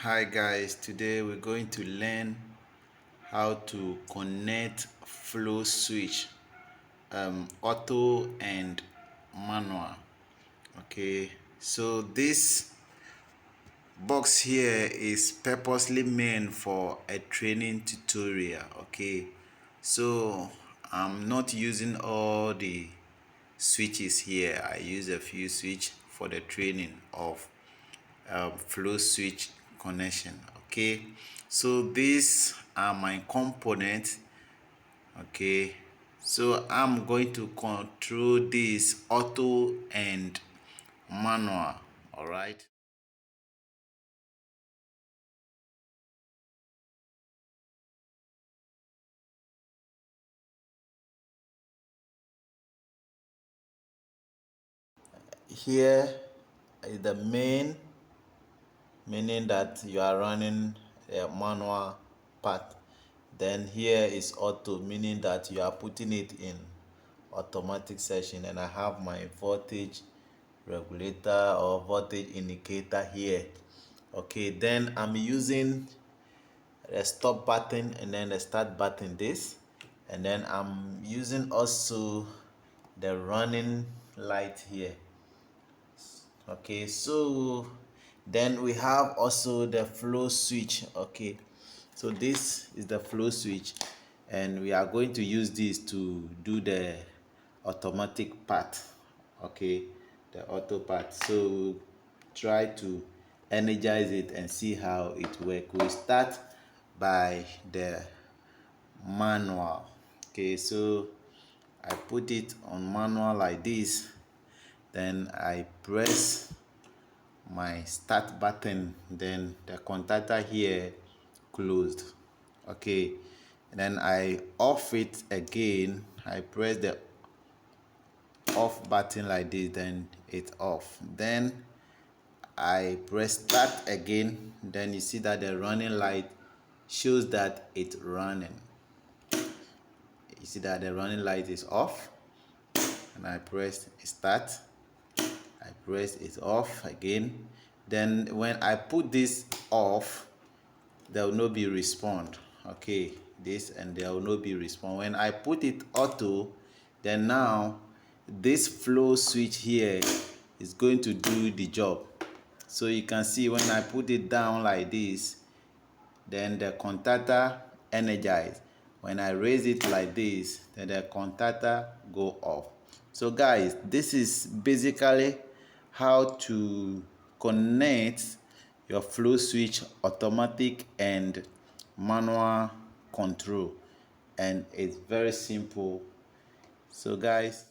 Hi guys, today we're going to learn how to connect flow switch, auto and manual. Okay, so this box here is purposely meant for a training tutorial. Okay, so I'm not using all the switches here. I use a few switch for the training of flow switch connection. Okay, so these are my components. Okay, so I'm going to control this auto and manual. All right. Here is the main, meaning that you are running a manual part. Then here is auto, meaning that you are putting it in automatic session, and I have my voltage regulator or voltage indicator here. Okay, then I'm using a stop button and then the start button, this, and then I'm using also the running light here. Okay, so then we have also the flow switch. Okay, so this is the flow switch, and we are going to use this to do the automatic part. Okay, the auto part. So try to energize it and see how it works. We start by the manual. Okay, so I put it on manual like this, then I press my start button, then the contactor here closed. Okay, and then I off it again. I press the off button like this, then it's off. Then I press start again, then you see that the running light shows that it's running. You see that the running light is off, and I press start. I press it off again. Then when I put this off, there will not be respond. Okay, this, and there will not be respond. When I put it auto, then now this flow switch here is going to do the job. So you can see when I put it down like this, then the contactor energize. When I raise it like this, then the contactor go off. So guys, this is basically how to connect your flow switch automatic and manual control, and it's very simple. So guys,